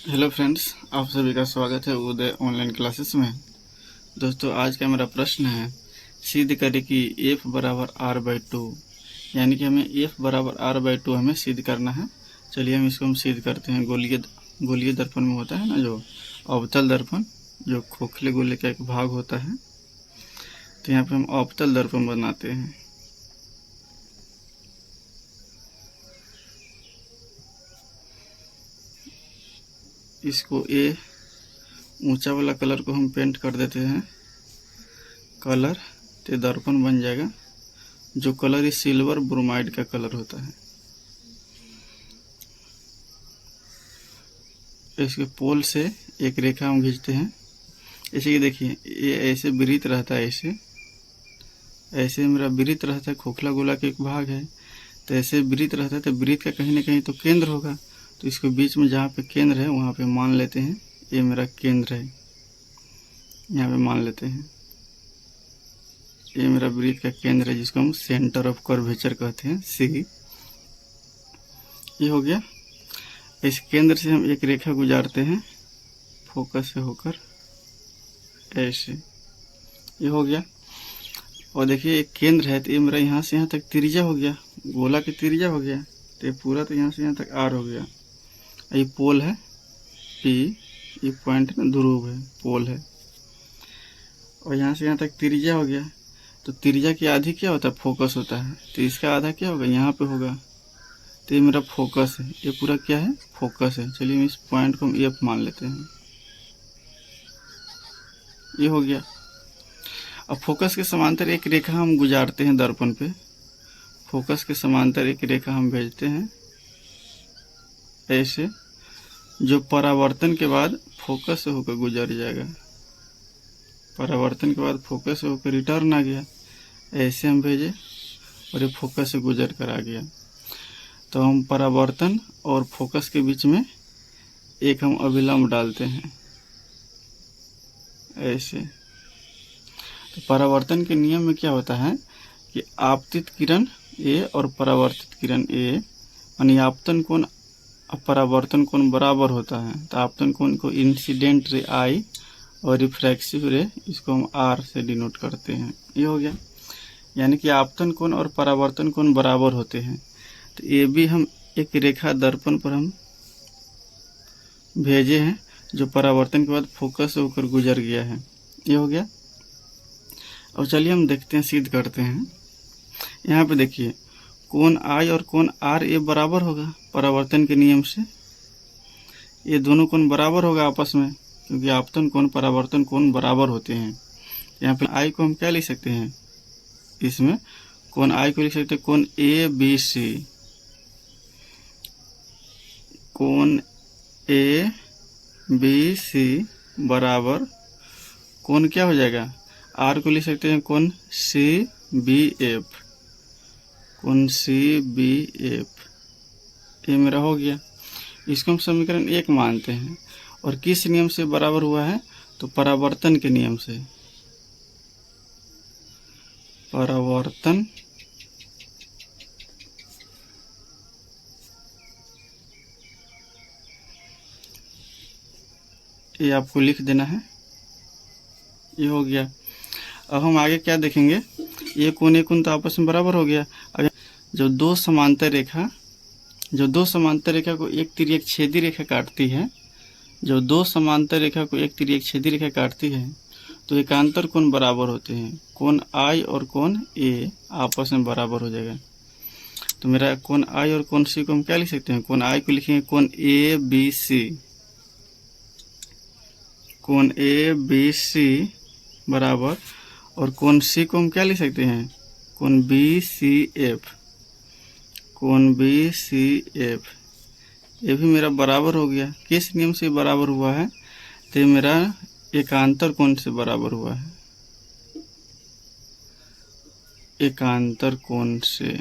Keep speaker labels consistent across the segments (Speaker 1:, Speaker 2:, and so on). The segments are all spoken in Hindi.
Speaker 1: हेलो फ्रेंड्स, आप सभी का स्वागत है उदय ऑनलाइन क्लासेस में। दोस्तों, आज का मेरा प्रश्न है, सिद्ध करें कि f बराबर r/2, यानी कि हमें f बराबर r/2 हमें सिद्ध करना है। चलिए हम इसको सिद्ध करते हैं। गोलीय दर्पण में होता है ना, जो अवतल दर्पण, जो खोखले गोले का एक भाग होता है, तो यहाँ पे हम अवतल दर्पण बनाते हैं। इसको ए ऊंचा वाला कलर को हम पेंट कर देते हैं कलर, तो दर्पण बन जाएगा। जो कलर इस सिल्वर ब्रोमाइड का कलर होता है। इसके पोल से एक रेखा हम खींचते हैं। जैसे कि देखिए, ये ऐसे वृत्त रहता है, ऐसे मेरा वृत्त रहता है, खोखला गोला का एक भाग है, तो ऐसे वृत्त रहता है, तो वृत्त का कहीं ना कहीं तो केंद्र होगा। तो इसके बीच में जहाँ पे केंद्र है वहाँ पे मान लेते हैं ये मेरा केंद्र है। यहाँ पे मान लेते हैं ये मेरा वृत्त का केंद्र है, जिसको हम सेंटर ऑफ कर्वेचर कहते हैं, सी। ये हो गया। इस केंद्र से हम एक रेखा गुजारते हैं फोकस से होकर, ऐसे। ये हो गया। और देखिए, एक केंद्र है, तो ये मेरा यहाँ से यहाँ तक त्रिज्या हो गया, गोला की त्रिज्या हो गया। तो ये पूरा तो यहाँ से यहाँ तक आर हो गया। ये पोल है पी, ये पॉइंट ना ध्रुव है, पोल है। और यहाँ से यहाँ तक त्रिज्या हो गया। तो त्रिज्या की आधी क्या होता है? फोकस होता है। तो इसका आधा क्या होगा? यहाँ पे होगा। तो ये मेरा फोकस है, ये पूरा क्या है? फोकस है। चलिए हम इस पॉइंट को हम एफ मान लेते हैं। ये हो गया। अब फोकस के समांतर एक रेखा हम गुजारते हैं दर्पण पे। फोकस के समांतर एक रेखा हम भेजते हैं ऐसे, जो परावर्तन के बाद फोकस से होकर गुजर जाएगा। परावर्तन के बाद फोकस से होकर रिटर्न आ गया, ऐसे हम भेजे और ये फोकस से गुजर कर आ गया। तो हम परावर्तन और फोकस के बीच में एक हम अभिलंब डालते हैं ऐसे। तो परावर्तन के नियम में क्या होता है कि आपतित किरण ए और परावर्तित किरण ए, यानी आपतन कोण परावर्तन कोण बराबर होता है। तो आपतन कोण को इंसिडेंट रे आई और रिफ्रैक्सिव रे, इसको हम आर से डिनोट करते हैं। ये हो गया। यानी कि आपतन कोण और परावर्तन कोण बराबर होते हैं। तो ये भी हम एक रेखा दर्पण पर हम भेजे हैं, जो परावर्तन के बाद फोकस से होकर गुजर गया है। ये हो गया। अब चलिए हम देखते हैं, सिद्ध करते हैं। यहाँ पे देखिए, कोण आई और कोण आर ये बराबर होगा परावर्तन के नियम से। ये दोनों कोण बराबर होगा आपस में, क्योंकि आपतन कोण परावर्तन कोण बराबर होते हैं। यहाँ पे आई को हम क्या लिख सकते हैं? इसमें कोण आई को लिख सकते हैं कोण ए बी सी। कोण ए बी सी बराबर कोण क्या हो जाएगा? आर को लिख सकते हैं कोण सी बी एफ। कोण सी बी एफ, ये मेरा हो गया। इसको हम समीकरण 1 मानते हैं। और किस नियम से बराबर हुआ है? तो परावर्तन के नियम से। परावर्तन ये आपको लिख देना है। ये हो गया। अब हम आगे क्या देखेंगे? ये कोण तो आपस में बराबर हो गया। अगर जो दो समांतर रेखा को एक तिर्यक छेदी रेखा काटती है, जो दो समांतर रेखा को एक तिर्यक छेदी रेखा काटती है, तो एकांतर कोण बराबर होते हैं। कोण आई और कोण ए आपस में बराबर हो जाएगा। तो मेरा कोण आई और कोण सी को हम क्या लिख सकते हैं? कोण आई को लिखेंगे कोण ए बी सी। कोण ए बी सी बराबर, और कोण सी को हम क्या लिख सकते हैं? कोण बी सी एफ। कोण बी सी एफ, ये भी मेरा बराबर हो गया। किस नियम से बराबर हुआ है? तो ये मेरा एकांतर कोण से बराबर हुआ है। एकांतर कोण से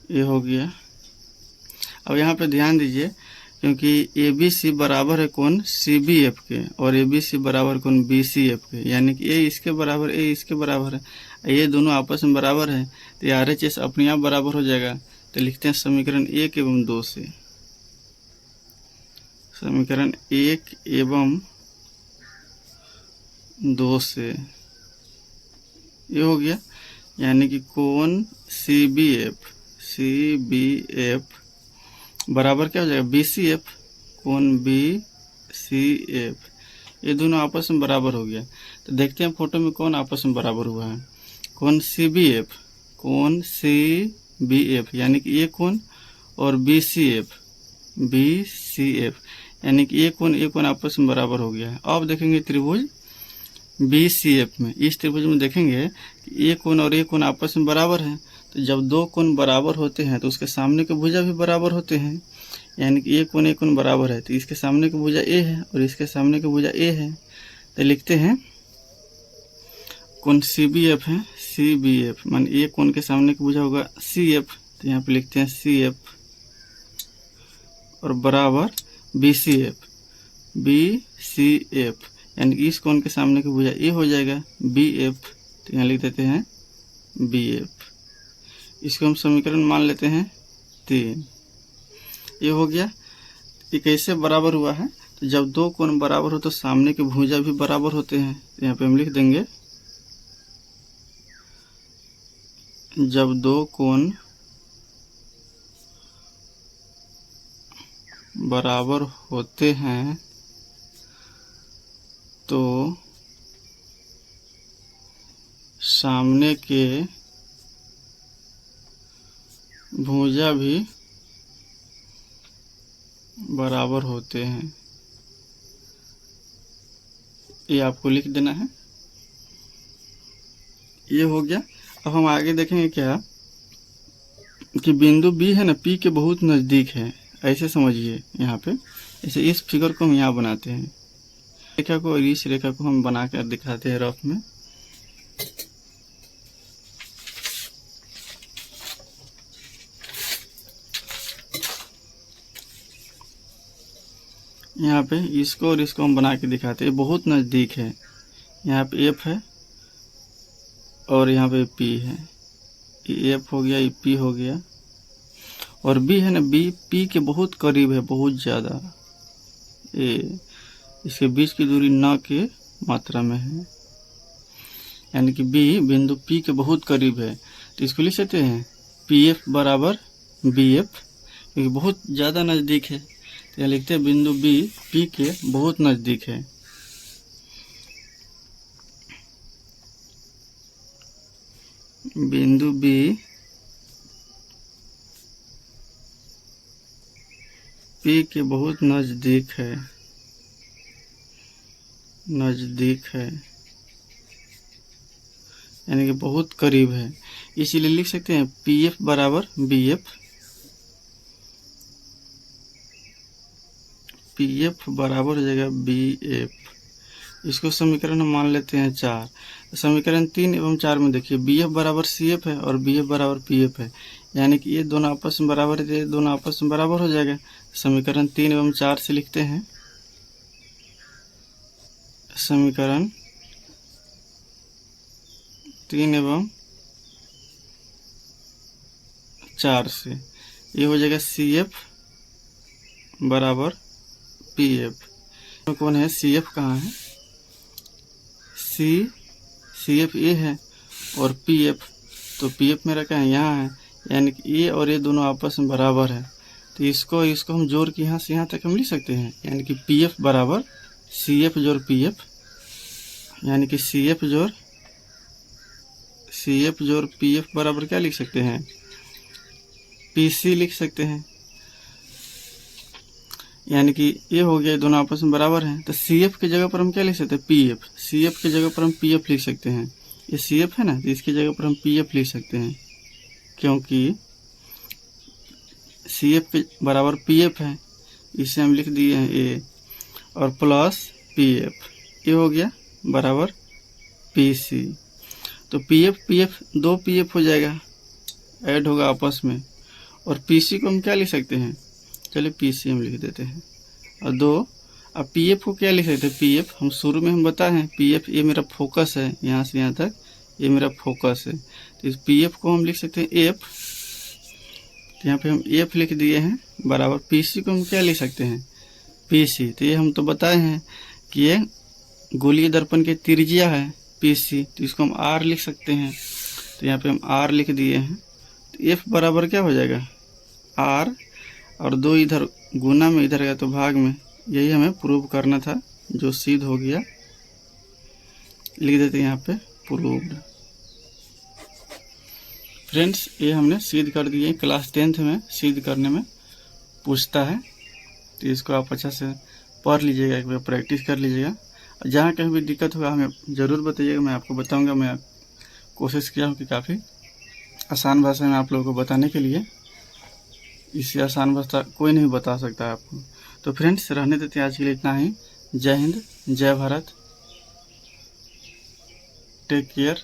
Speaker 1: ये हो गया। अब यहाँ पे ध्यान दीजिए, क्योंकि ए बी सी बराबर है कोण सी बी एफ के, और ए बी सी बराबर कोण बी सी एफ के, यानी कि ए इसके बराबर, ए इसके बराबर है, ये दोनों आपस में बराबर है। तो आर एच एस अपने आप बराबर हो जाएगा। तो लिखते हैं समीकरण 1 एवं 2 से। समीकरण 1 एवं 2 से ये हो गया, यानी कि कोण CBF बराबर क्या हो जाएगा, BCF। कोण BCF ये दोनों आपस में बराबर हो गया। तो देखते हैं फोटो में कौन आपस में बराबर हुआ है। कोण CBF यानी कि ये कोण और BCF यानी कि ये कोण आपस में बराबर हो गया है। अब देखेंगे त्रिभुज BCF में, इस त्रिभुज में देखेंगे कि ये कोण और ये कोण आपस में बराबर है। तो जब दो कोण बराबर होते हैं तो उसके सामने के भुजा भी बराबर होते हैं, यानी कि ये कोण बराबर है तो इसके सामने की भुजा A है और इसके सामने की भुजा A है। तो लिखते हैं कोण CBF है, CBF मान ये कोण के सामने की भुजा होगा CF, तो यहाँ पे लिखते हैं CF और बराबर BCF यानी कि इस कोण के सामने की भुजा A हो जाएगा BF, तो यहाँ लिख देते हैं BF। इसको हम समीकरण मान लेते हैं 3। ये हो गया। ये कैसे बराबर हुआ है, तो जब दो कोण बराबर हो तो सामने के भुजा भी बराबर होते हैं। तो यहाँ पे हम लिख देंगे जब दो कोण बराबर होते हैं तो सामने के भुजा भी बराबर होते हैं। ये आपको लिख देना है। ये हो गया। अब हम आगे देखेंगे क्या कि बिंदु B है ना, P के बहुत नज़दीक है, ऐसे समझिए। यहाँ पे ऐसे इस फिगर को हम यहाँ बनाते हैं, रेखा को, और इस रेखा को हम बना कर दिखाते हैं रफ में। यहाँ पे इसको और इसको हम बना के दिखाते हैं, बहुत नज़दीक है। यहाँ पे F है और यहाँ पे P है, ये F हो गया, ये P हो गया, और B है ना, B P के बहुत करीब है, बहुत ज़्यादा। ये इसके बीच की दूरी न के मात्रा में है, यानी कि B बिंदु P के बहुत करीब है। तो इसको लिख सकते हैं PF बराबर BF, क्योंकि बहुत ज़्यादा नज़दीक है। तो यहाँ लिखते हैं बिंदु B P के बहुत नज़दीक है। बिंदु B P के बहुत नज़दीक है, यानी कि बहुत करीब है। इसीलिए लिख सकते हैं PF बराबर BF, PF बराबर हो जाएगा BF। इसको समीकरण हम मान लेते हैं 4। समीकरण 3 एवं 4 में देखिए BF बराबर CF है और BF बराबर PF है, यानी कि ये दोनों आपस में बराबर है, ये दोनों आपस में बराबर हो जाएगा। समीकरण 3 एवं 4 से लिखते हैं समीकरण 3 एवं 4 से ये हो जाएगा CF बराबर PF। तो कौन है CF, कहाँ है, CF ये है और PF, तो PF मेरा क्या है, यहाँ है, यानी कि ये और ये दोनों आपस में बराबर है। तो इसको हम जोड़ के यहाँ से यहाँ तक हम लिख सकते हैं, यानी कि PF बराबर CF जोड़ PF, यानी कि CF जोड़ PF बराबर क्या लिख सकते हैं, PC लिख सकते हैं। यानी कि ये हो गया, दोनों आपस में बराबर हैं। तो CF की जगह पर हम क्या लिख सकते हैं, PF। CF की जगह पर हम PF लिख सकते हैं। ये CF है ना, तो इसकी जगह पर हम PF लिख सकते हैं, क्योंकि CF के बराबर PF है, इसे हम लिख दिए हैं A और प्लस PF। ये हो गया बराबर PC। तो PF दो PF हो जाएगा, ऐड होगा आपस में, और PC को हम क्या लिख सकते हैं, चलिए PC हम लिख देते हैं, और 2। अब PF को क्या लिख सकते हैं, PF हम शुरू में हम बताए हैं, PF ये मेरा फोकस है, यहाँ से यहाँ तक ये मेरा फोकस है। तो इस PF को हम लिख सकते हैं F, तो यहाँ पे हम F लिख दिए हैं, बराबर PC को हम क्या लिख सकते हैं, PC। तो ये हम तो बताए हैं कि ये गोलीय दर्पण की त्रिज्या है PC, तो इसको हम R लिख सकते हैं। तो यहाँ पे हम R लिख दिए हैं। तो F बराबर क्या हो जाएगा R, और 2 इधर गुना में इधर गया तो भाग में, यही हमें प्रूव करना था, जो सिद्ध हो गया। लिख देते हैं यहाँ पे प्रूव्ड। फ्रेंड्स ये हमने सिद्ध कर दिए। क्लास 10th में सिद्ध करने में पूछता है, तो इसको आप अच्छा से पढ़ लीजिएगा, एक बार प्रैक्टिस कर लीजिएगा। जहाँ कहीं भी दिक्कत होगा हमें ज़रूर बताइएगा, मैं आपको बताऊंगा। मैं कोशिश किया हूँ कि काफ़ी आसान भाषा में आप लोगों को बताने के लिए। इससे आसान भाषा कोई नहीं बता सकता है आपको। तो फ्रेंड्स रहने देते हैं आज के लिए इतना ही। जय हिंद, जय भारत, टेक केयर।